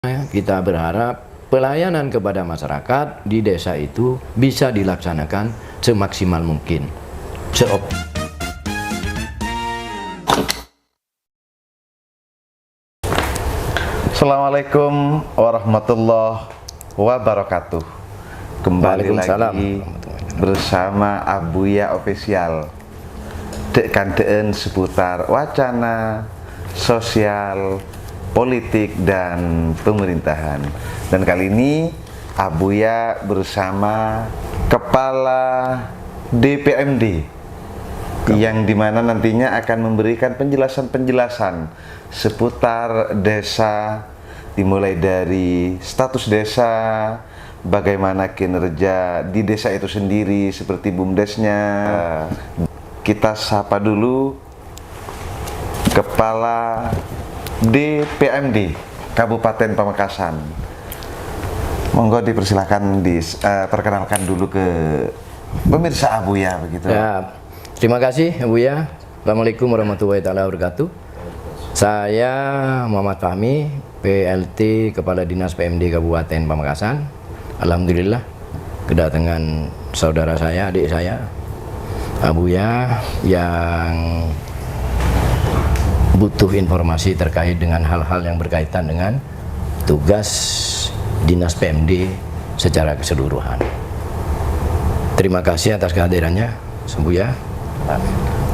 Kita berharap pelayanan kepada masyarakat di desa itu bisa dilaksanakan semaksimal mungkin. Assalamualaikum warahmatullahi wabarakatuh. Kembali lagi bersama Abuya Official. Dekan seputar wacana sosial, politik dan pemerintahan. Dan kali ini Abuya bersama Kepala DPMD yang dimana nantinya akan memberikan penjelasan-penjelasan seputar desa, dimulai dari status desa, bagaimana kinerja di desa itu sendiri, seperti BUMDesnya. Kita sapa dulu Kepala DPMD Kabupaten Pamekasan. Monggo dipersilakan perkenalkan dulu ke pemirsa Abuya begitu. Ya, terima kasih Abuya. Assalamualaikum warahmatullahi wabarakatuh. Saya Muhammad Fahmi, PLT Kepala Dinas PMD Kabupaten Pamekasan. Alhamdulillah kedatangan saudara saya, adik saya Abuya yang butuh informasi terkait dengan hal-hal yang berkaitan dengan tugas Dinas PMD secara keseluruhan. Terima kasih atas kehadirannya, Abuya.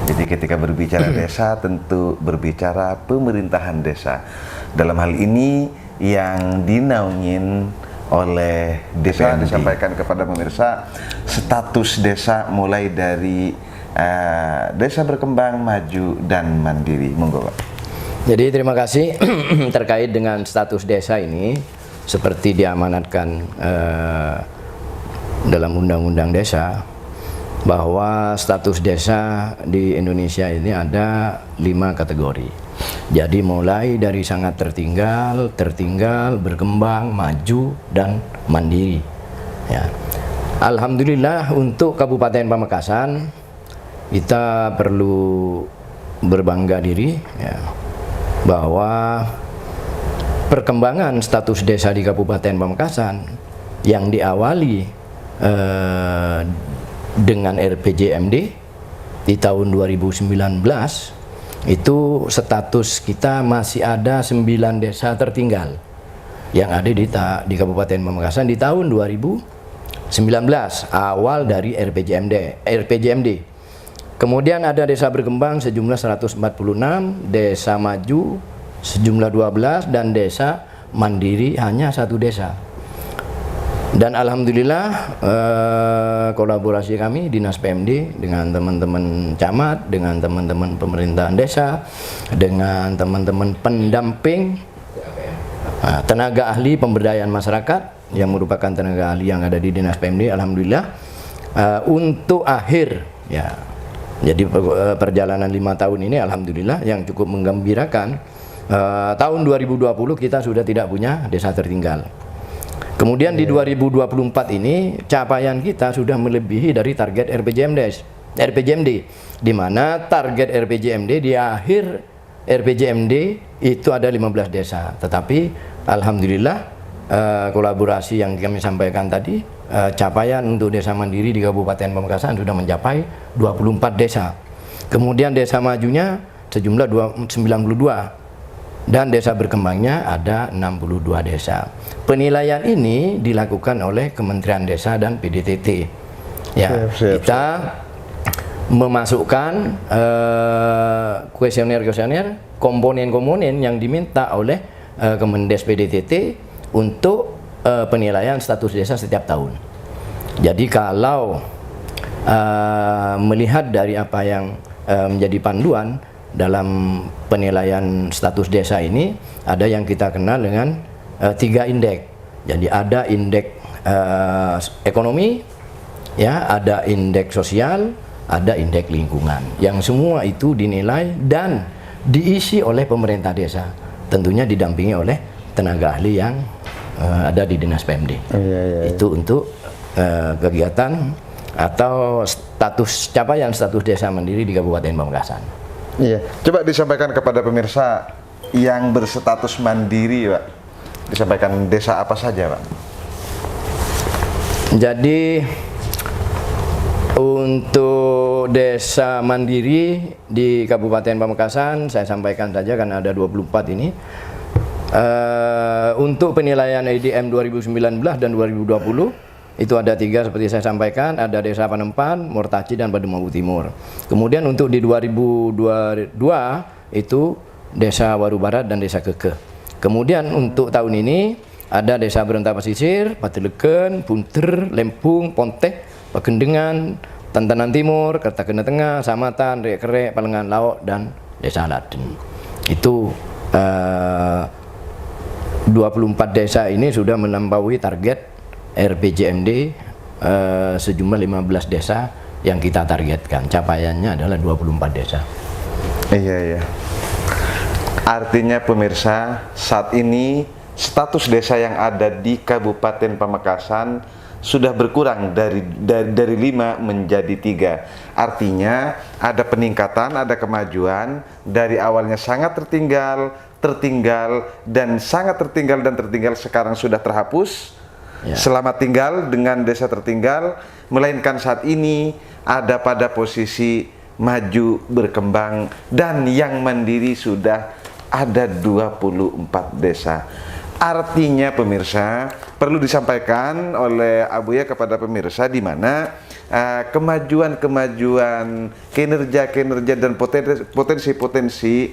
Jadi ketika berbicara desa tentu berbicara pemerintahan desa. Dalam hal ini yang dinaungin oleh desa disampaikan kepada pemirsa status desa mulai dari desa berkembang, maju dan mandiri. Monggo, Pak. Jadi terima kasih terkait dengan status desa ini seperti diamanatkan dalam undang-undang desa bahwa status desa di Indonesia ini ada 5 kategori. Jadi mulai dari sangat tertinggal, berkembang, maju dan mandiri. Ya. Alhamdulillah untuk Kabupaten Pamekasan kita perlu berbangga diri ya, bahwa perkembangan status desa di Kabupaten Pamekasan yang diawali dengan RPJMD di tahun 2019 itu status kita masih ada 9 desa tertinggal yang ada di Kabupaten Pamekasan di tahun 2019 awal dari RPJMD. Kemudian ada desa berkembang sejumlah 146, desa maju sejumlah 12, dan desa mandiri hanya 1 desa. Dan alhamdulillah kolaborasi kami Dinas PMD dengan teman-teman camat, dengan teman-teman pemerintahan desa, dengan teman-teman pendamping, tenaga ahli pemberdayaan masyarakat yang merupakan tenaga ahli yang ada di Dinas PMD, alhamdulillah untuk akhir ya. Jadi perjalanan 5 tahun ini alhamdulillah yang cukup menggembirakan. Tahun 2020 kita sudah tidak punya desa tertinggal. Kemudian di 2024 ini capaian kita sudah melebihi dari target RPJMD, di mana target RPJMD di akhir RPJMD itu ada 15 desa. Tetapi alhamdulillah kolaborasi yang kami sampaikan tadi, capaian untuk desa mandiri di Kabupaten Pamekasan sudah mencapai 24 desa. Kemudian desa majunya sejumlah 92 dan desa berkembangnya ada 62 desa. Penilaian ini dilakukan oleh Kementerian Desa dan PDTT. Ya, kita memasukkan kuesioner-kuesioner, komponen-komponen yang diminta oleh Kemendes PDTT untuk penilaian status desa setiap tahun. Jadi kalau melihat dari apa yang menjadi panduan dalam penilaian status desa ini, ada yang kita kenal dengan 3 indeks. Jadi ada indeks ekonomi, ya, ada indeks sosial, ada indeks lingkungan. Yang semua itu dinilai dan diisi oleh pemerintah desa. Tentunya didampingi oleh tenaga ahli yang ada di Dinas PMD. Itu untuk kegiatan atau capaian status desa mandiri di Kabupaten Pamekasan. Iya, coba disampaikan kepada pemirsa yang berstatus mandiri, Pak. disampaikan desa apa saja, Pak? Jadi untuk desa mandiri di Kabupaten Pamekasan saya sampaikan saja karena ada 24 ini. Untuk penilaian EDM 2019 dan 2020 itu ada 3 seperti saya sampaikan, ada Desa Panempan, Mortaci dan Pademawu Timur. Kemudian untuk di 2022 itu Desa Waru Barat dan Desa Kekeh. Kemudian untuk tahun ini ada Desa Berenta Pesisir, Pateleken, Punter, Lempung, Ponteh, Pagendengan, Tantanan Timur, Kertakena Tengah, Samatan, Rek Kerek, Palengan Laok dan Desa Laden. Itu 24 desa ini sudah melampaui target RPJMD sejumlah 15 desa yang kita targetkan. Capaiannya adalah 24 desa. Iya. Artinya pemirsa, saat ini status desa yang ada di Kabupaten Pamekasan sudah berkurang dari 5 menjadi 3. Artinya ada peningkatan, ada kemajuan dari awalnya sangat tertinggal dan sangat tertinggal dan tertinggal sekarang sudah terhapus. Ya. Selamat tinggal dengan desa tertinggal, melainkan saat ini ada pada posisi maju berkembang dan yang mandiri sudah ada 24 desa. Artinya pemirsa, perlu disampaikan oleh Abuya kepada pemirsa di mana kemajuan-kemajuan, kinerja-kinerja dan potensi-potensi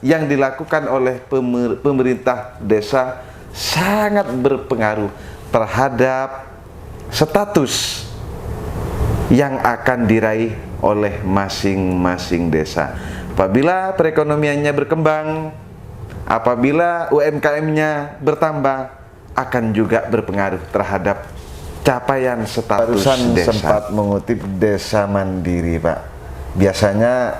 yang dilakukan oleh pemerintah desa sangat berpengaruh terhadap status yang akan diraih oleh masing-masing desa. Apabila perekonomiannya berkembang, apabila UMKM-nya bertambah, akan juga berpengaruh terhadap capaian status desa. Sempat mengutip desa mandiri, Pak. Biasanya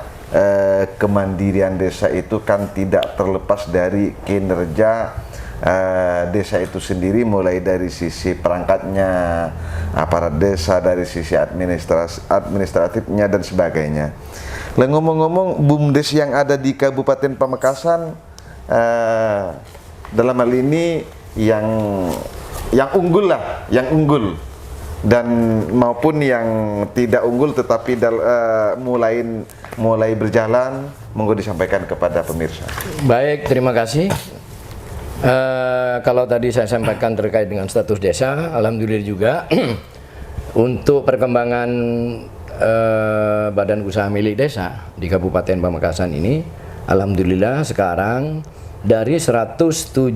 kemandirian desa itu kan tidak terlepas dari kinerja desa itu sendiri, mulai dari sisi perangkatnya, aparat desa, dari sisi administratifnya dan sebagainya. Lah ngomong-ngomong, BUMDes yang ada di Kabupaten Pamekasan dalam hal ini yang unggul lah, yang unggul, dan maupun yang tidak unggul tetapi mulai berjalan, monggo disampaikan kepada pemirsa. Baik, terima kasih. Kalau tadi saya sampaikan terkait dengan status desa, alhamdulillah juga untuk perkembangan badan usaha milik desa di Kabupaten Pamekasan ini, alhamdulillah sekarang dari 178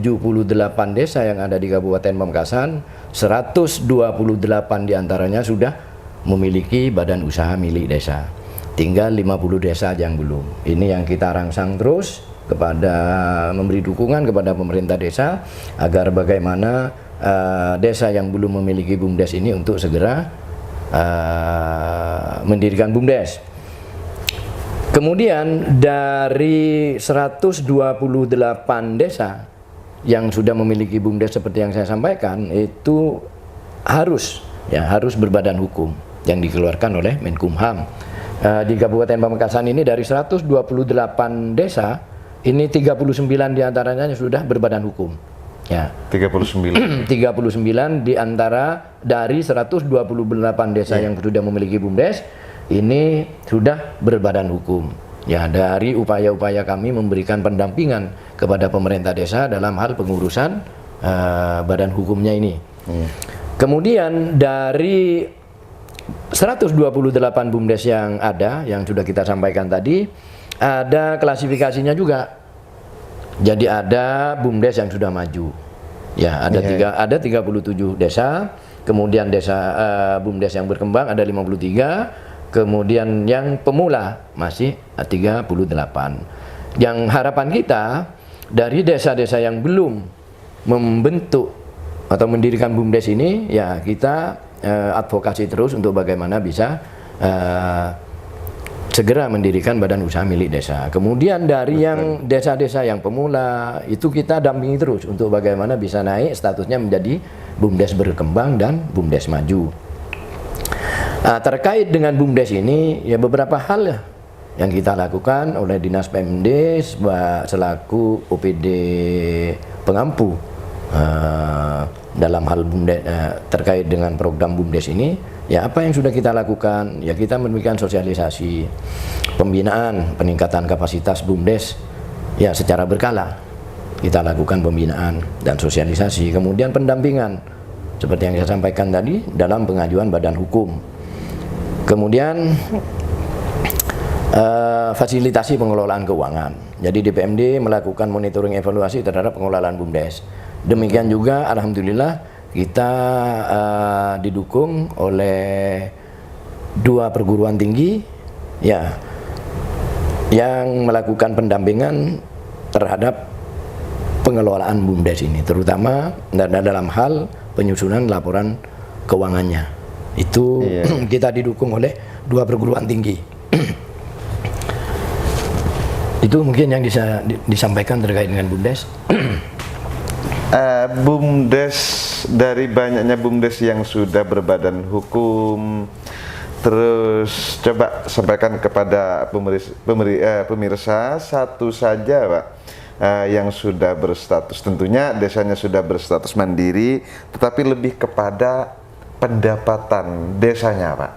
desa yang ada di Kabupaten Pamekasan, 128 diantaranya sudah memiliki badan usaha milik desa. Tinggal 50 desa yang belum. Ini yang kita rangsang terus kepada memberi dukungan kepada pemerintah desa agar bagaimana desa yang belum memiliki BUMDes ini untuk segera mendirikan BUMDes. Kemudian dari 128 desa yang sudah memiliki BUMDes seperti yang saya sampaikan, itu harus berbadan hukum yang dikeluarkan oleh Menkumham. Di Kabupaten Pamekasan ini dari 128 desa, ini 39 diantaranya sudah berbadan hukum. Ya. 39 di antara dari 128 desa yang sudah memiliki BUMDes ini sudah berbadan hukum. Ya, dari upaya-upaya kami memberikan pendampingan kepada pemerintah desa dalam hal pengurusan badan hukumnya ini. Kemudian dari 128 BUMDes yang ada, yang sudah kita sampaikan tadi, ada klasifikasinya juga. Jadi ada BUMDes yang sudah maju. Ya, ada 37 desa, kemudian BUMDes yang berkembang ada 53. Kemudian yang pemula masih 38. Yang harapan kita dari desa-desa yang belum membentuk atau mendirikan BUMDes ini, ya kita advokasi terus untuk bagaimana bisa segera mendirikan badan usaha milik desa. Kemudian dari yang desa-desa yang pemula itu kita dampingi terus untuk bagaimana bisa naik statusnya menjadi BUMDes berkembang dan BUMDes maju. Terkait dengan BUMDes ini, ya beberapa hal yang kita lakukan oleh Dinas PMD selaku OPD pengampu dalam hal BUMDes, terkait dengan program BUMDes ini, ya apa yang sudah kita lakukan, ya kita memberikan sosialisasi, pembinaan, peningkatan kapasitas BUMDes, ya secara berkala kita lakukan pembinaan dan sosialisasi, kemudian pendampingan seperti yang saya sampaikan tadi dalam pengajuan badan hukum, kemudian fasilitasi pengelolaan keuangan. Jadi DPMD melakukan monitoring evaluasi terhadap pengelolaan BUMDes. Demikian juga alhamdulillah kita didukung oleh 2 perguruan tinggi ya yang melakukan pendampingan terhadap pengelolaan BUMDes ini, terutama dalam hal penyusunan laporan keuangannya. Itu kita didukung oleh 2 perguruan tinggi. Itu mungkin yang bisa disampaikan terkait dengan BUMDes. BUMDes, dari banyaknya BUMDes yang sudah berbadan hukum, terus coba sampaikan kepada pemirsa satu saja Pak, yang sudah berstatus, tentunya desanya sudah berstatus mandiri, tetapi lebih kepada pendapatan desanya Pak.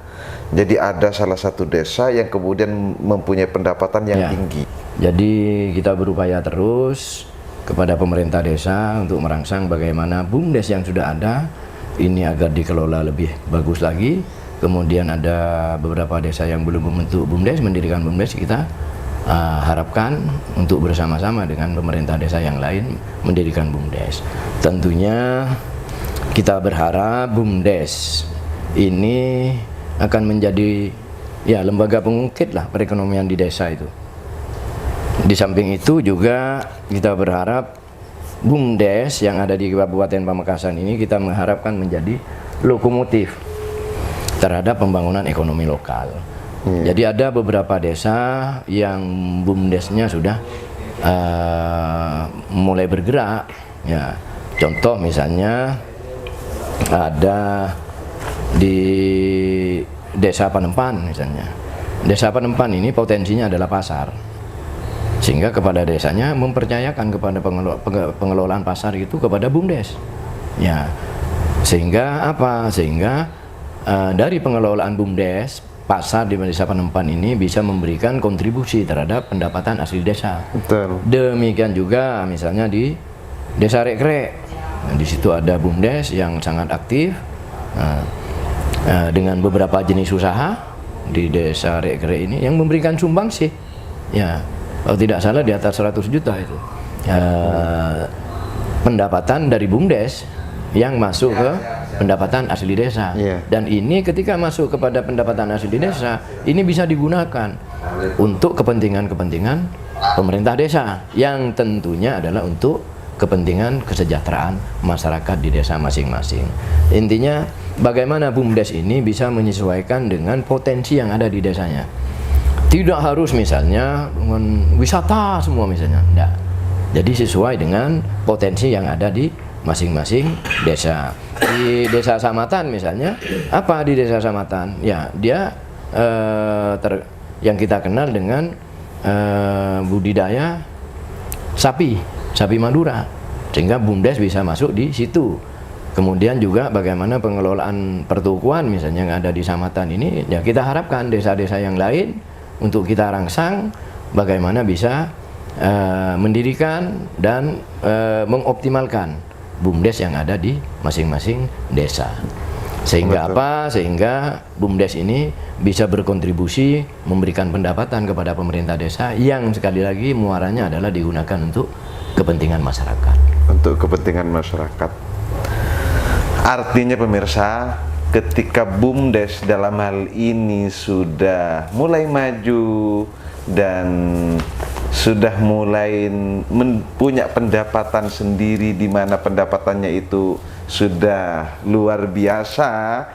Jadi ada salah satu desa yang kemudian mempunyai pendapatan yang tinggi. Jadi kita berupaya terus kepada pemerintah desa untuk merangsang bagaimana BUMDes yang sudah ada ini agar dikelola lebih bagus lagi. Kemudian ada beberapa desa yang belum membentuk BUMDes, mendirikan BUMDes, kita harapkan untuk bersama-sama dengan pemerintah desa yang lain mendirikan BUMDes. Tentunya kita berharap BUMDes ini akan menjadi ya lembaga pengungkit lah perekonomian di desa itu. Di samping itu juga kita berharap BUMDes yang ada di Kabupaten Pamekasan ini kita mengharapkan menjadi lokomotif terhadap pembangunan ekonomi lokal. Jadi ada beberapa desa yang BUMDesnya sudah mulai bergerak. Ya, contoh misalnya ada di Desa Panempan misalnya. Desa Panempan ini potensinya adalah pasar, sehingga kepada desanya mempercayakan kepada pengelolaan pasar itu kepada BUMDes. Ya, sehingga apa? Sehingga dari pengelolaan BUMDes, pasar di Desa Panempan ini bisa memberikan kontribusi terhadap pendapatan asli desa. Betul. Demikian juga misalnya di Desa Rekrek. Nah, di situ ada BUMDes yang sangat aktif dengan beberapa jenis usaha di Desa Rekrek ini yang memberikan sumbangsi. Ya, kalau tidak salah di atas 100 juta itu pendapatan dari BUMDes yang masuk ke pendapatan asli desa. Dan ini ketika masuk kepada pendapatan asli desa, ini bisa digunakan untuk kepentingan-kepentingan pemerintah desa yang tentunya adalah untuk kepentingan kesejahteraan masyarakat di desa masing-masing. Intinya bagaimana BUMDes ini bisa menyesuaikan dengan potensi yang ada di desanya. Tidak harus misalnya dengan wisata semua misalnya, enggak. Jadi sesuai dengan potensi yang ada di masing-masing desa. Di Desa Samatan misalnya, apa di Desa Samatan? Ya, dia yang kita kenal dengan budidaya sapi Madura, sehingga BUMDes bisa masuk di situ. Kemudian juga bagaimana pengelolaan pertukuan misalnya yang ada di Samatan ini, ya kita harapkan desa-desa yang lain untuk kita rangsang bagaimana bisa mendirikan dan mengoptimalkan BUMDes yang ada di masing-masing desa. Sehingga apa? Sehingga BUMDes ini bisa berkontribusi memberikan pendapatan kepada pemerintah desa yang sekali lagi muaranya adalah digunakan untuk kepentingan masyarakat. Untuk kepentingan masyarakat. Artinya pemirsa, ketika BUMDes dalam hal ini sudah mulai maju dan sudah mulai punya pendapatan sendiri, di mana pendapatannya itu sudah luar biasa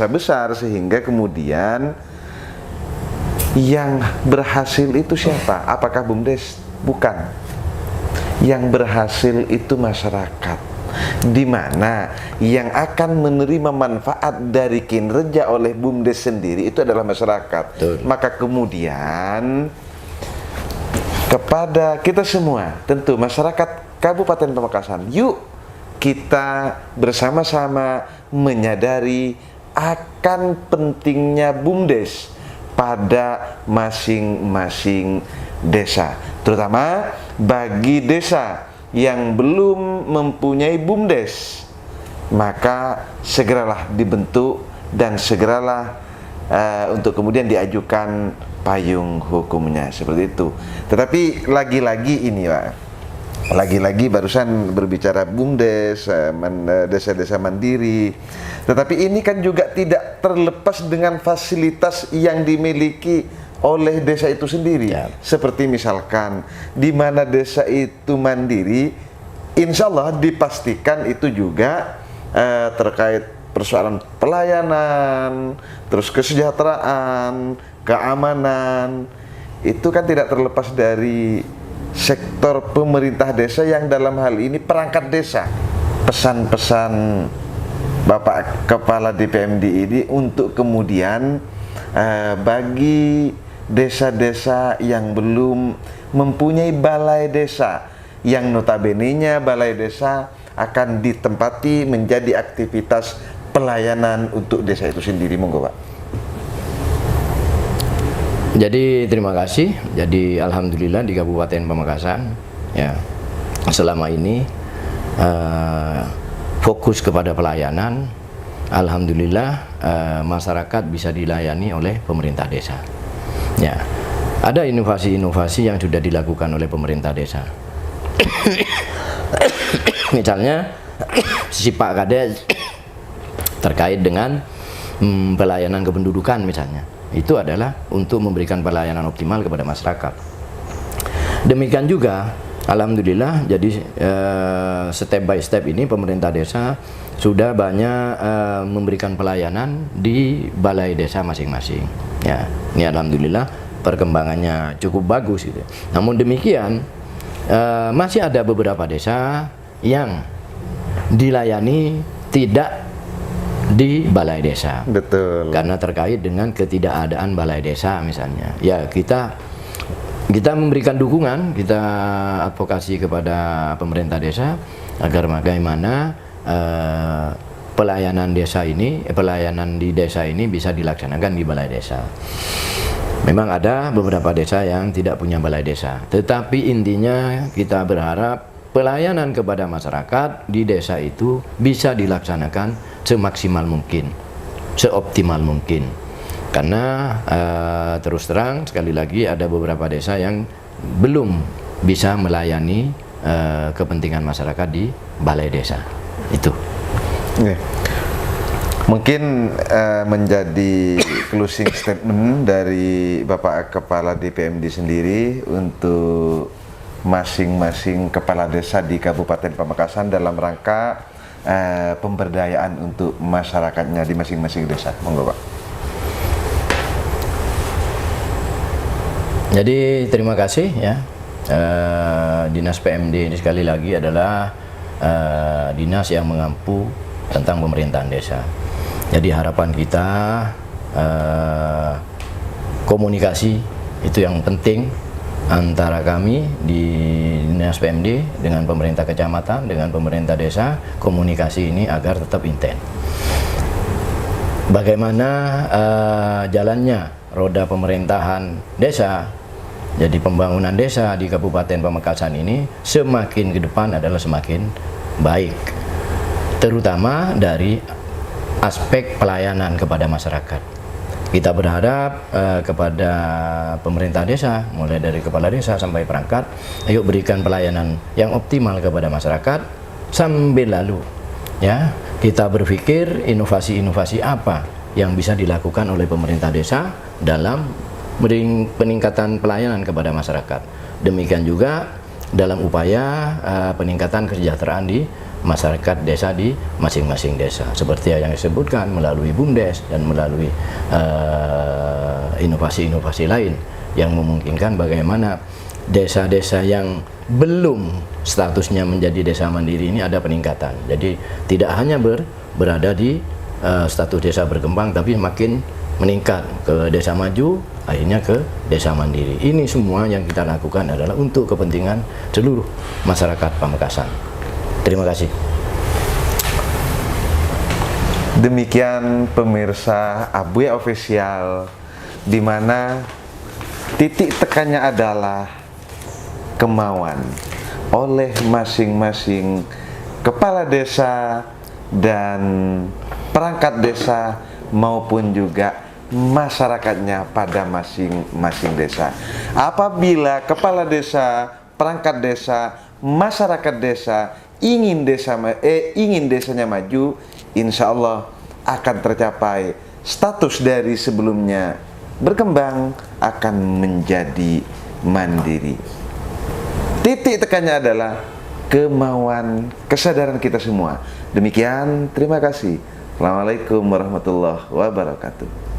besar, sehingga kemudian yang berhasil itu siapa? Apakah BUMDes? Bukan. Yang berhasil itu masyarakat. di mana yang akan menerima manfaat dari kinerja oleh BUMDes sendiri itu adalah masyarakat. Betul. Maka kemudian kepada kita semua, tentu masyarakat Kabupaten Pamekasan, yuk kita bersama-sama menyadari akan pentingnya BUMDes pada masing-masing desa, terutama bagi desa yang belum mempunyai BUMDes, maka segeralah dibentuk dan segeralah untuk kemudian diajukan payung hukumnya, seperti itu. Tetapi lagi-lagi ini Pak, lagi-lagi barusan berbicara BUMDes, desa-desa mandiri, tetapi ini kan juga tidak terlepas dengan fasilitas yang dimiliki oleh desa itu sendiri. Seperti misalkan di mana desa itu mandiri, insya Allah dipastikan itu juga terkait persoalan pelayanan, terus kesejahteraan, keamanan, itu kan tidak terlepas dari sektor pemerintah desa yang dalam hal ini perangkat desa. Pesan-pesan Bapak Kepala DPMD ini untuk kemudian bagi desa-desa yang belum mempunyai balai desa, yang notabene-nya balai desa akan ditempati menjadi aktivitas pelayanan untuk desa itu sendiri. Monggo Pak. Jadi terima kasih. Jadi alhamdulillah di Kabupaten Pamekasan ya selama ini fokus kepada pelayanan. Alhamdulillah masyarakat bisa dilayani oleh pemerintah desa. Ya, ada inovasi-inovasi yang sudah dilakukan oleh pemerintah desa. Misalnya si Pak Kades terkait dengan pelayanan kependudukan misalnya, itu adalah untuk memberikan pelayanan optimal kepada masyarakat. Demikian juga alhamdulillah, jadi step by step ini pemerintah desa sudah banyak memberikan pelayanan di balai desa masing-masing. Ya, ini alhamdulillah perkembangannya cukup bagus gitu. Namun demikian masih ada beberapa desa yang dilayani tidak di balai desa. Betul. Karena terkait dengan ketidakadaan balai desa misalnya. Ya, kita memberikan dukungan, kita advokasi kepada pemerintah desa agar bagaimana pelayanan desa ini, pelayanan di desa ini bisa dilaksanakan di balai desa. Memang ada beberapa desa yang tidak punya balai desa, tetapi intinya kita berharap pelayanan kepada masyarakat di desa itu bisa dilaksanakan semaksimal mungkin, seoptimal mungkin. Karena terus terang sekali lagi ada beberapa desa yang belum bisa melayani kepentingan masyarakat di balai desa. Itu. Mungkin menjadi closing statement dari Bapak Kepala DPMD sendiri untuk masing-masing kepala desa di Kabupaten Pamekasan dalam rangka pemberdayaan untuk masyarakatnya di masing-masing desa. Monggo Pak. Jadi terima kasih ya. Dinas PMD ini sekali lagi adalah dinas yang mengampu tentang pemerintahan desa. Jadi harapan kita komunikasi itu yang penting antara kami di Dinas PMD dengan pemerintah kecamatan, dengan pemerintah desa, komunikasi ini agar tetap intens. Bagaimana jalannya roda pemerintahan desa, jadi pembangunan desa di Kabupaten Pamekasan ini semakin ke depan adalah semakin baik, terutama dari aspek pelayanan kepada masyarakat. Kita berharap kepada pemerintah desa, mulai dari kepala desa sampai perangkat, ayo berikan pelayanan yang optimal kepada masyarakat, sambil lalu ya kita berpikir inovasi-inovasi apa yang bisa dilakukan oleh pemerintah desa dalam peningkatan pelayanan kepada masyarakat. Demikian juga dalam upaya peningkatan kesejahteraan di masyarakat desa di masing-masing desa, seperti yang disebutkan melalui BUMDes dan melalui inovasi-inovasi lain yang memungkinkan bagaimana desa-desa yang belum statusnya menjadi desa mandiri ini ada peningkatan. Jadi tidak hanya berada di status desa berkembang, tapi makin meningkat ke desa maju, akhirnya ke desa mandiri. Ini semua yang kita lakukan adalah untuk kepentingan seluruh masyarakat Pamekasan. Terima kasih. Demikian pemirsa Abuya Official, di mana titik tekannya adalah kemauan oleh masing-masing kepala desa dan perangkat desa maupun juga masyarakatnya pada masing-masing desa. Apabila kepala desa, perangkat desa, masyarakat desa ingin desanya maju, insya Allah akan tercapai status dari sebelumnya berkembang akan menjadi mandiri. Titik tekannya adalah kemauan, kesadaran kita semua. Demikian, terima kasih. Assalamualaikum warahmatullahi wabarakatuh.